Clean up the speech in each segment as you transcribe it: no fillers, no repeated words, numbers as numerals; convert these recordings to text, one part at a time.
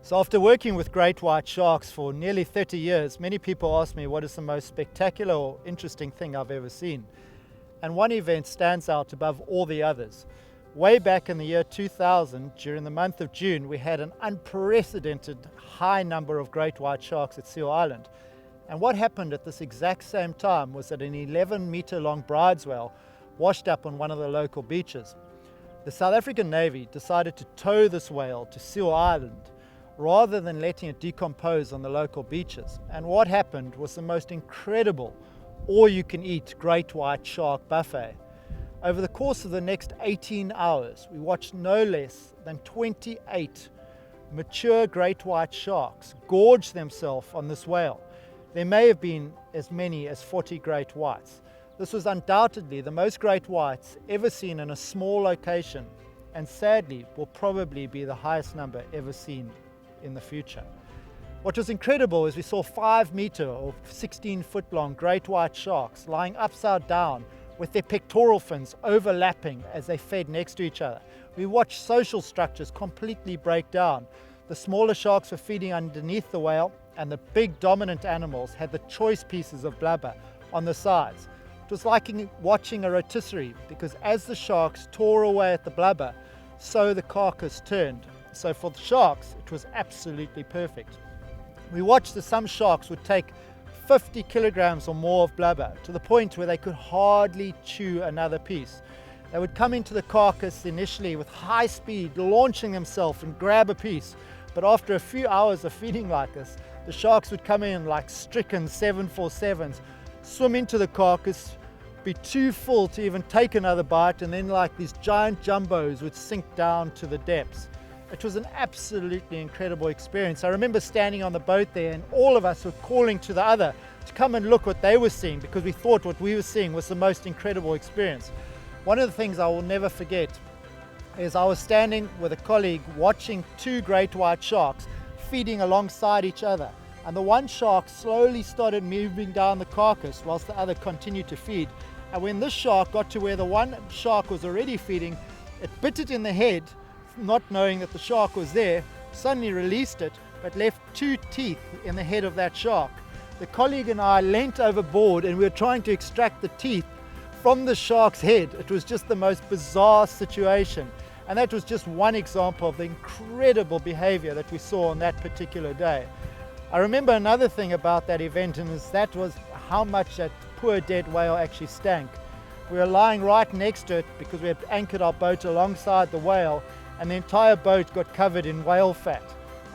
So after working with great white sharks for nearly 30 years, many people ask me what is the most spectacular or interesting thing I've ever seen. And one event stands out above all the others. Way back in the year 2000, during the month of June, we had an unprecedented high number of great white sharks at Seal Island. And what happened at this exact same time was that an 11-meter long bride's whale washed up on one of the local beaches. The South African Navy decided to tow this whale to Seal Island rather than letting it decompose on the local beaches. And what happened was the most incredible all-you-can-eat great white shark buffet. Over the course of the next 18 hours, we watched no less than 28 mature great white sharks gorge themselves on this whale. There may have been as many as 40 great whites. This was undoubtedly the most great whites ever seen in a small location, and sadly will probably be the highest number ever seen in the future. What was incredible is we saw 5-meter or 16-foot long great white sharks lying upside down with their pectoral fins overlapping as they fed next to each other. We watched social structures completely break down. The smaller sharks were feeding underneath the whale, and the big dominant animals had the choice pieces of blubber on the sides. It was like watching a rotisserie, because as the sharks tore away at the blubber, so the carcass turned. So for the sharks, it was absolutely perfect. We watched as some sharks would take 50 kilograms or more of blubber, to the point where they could hardly chew another piece. They would come into the carcass initially with high speed, launching themselves and grab a piece. But after a few hours of feeding like this, the sharks would come in like stricken 747s, swim into the carcass, be too full to even take another bite, and then like these giant jumbos would sink down to the depths. It was an absolutely incredible experience. I remember standing on the boat there, and all of us were calling to the other to come and look what they were seeing, because we thought what we were seeing was the most incredible experience. One of the things I will never forget is I was standing with a colleague watching 2 great white sharks feeding alongside each other. And the one shark slowly started moving down the carcass whilst the other continued to feed. And when this shark got to where the one shark was already feeding, it bit it in the head, not knowing that the shark was there, suddenly released it, but left 2 teeth in the head of that shark. The colleague and I leant overboard, and we were trying to extract the teeth from the shark's head. It was just the most bizarre situation. And that was just one example of the incredible behavior that we saw on that particular day. I remember another thing about that event, and that was how much that poor dead whale actually stank. We were lying right next to it because we had anchored our boat alongside the whale, and the entire boat got covered in whale fat.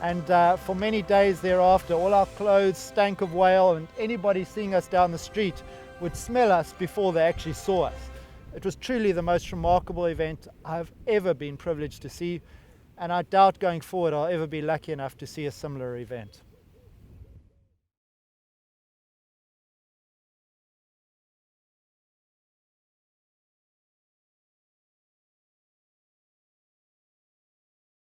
And for many days thereafter, all our clothes stank of whale, and anybody seeing us down the street would smell us before they actually saw us. It was truly the most remarkable event I've ever been privileged to see, and I doubt going forward I'll ever be lucky enough to see a similar event.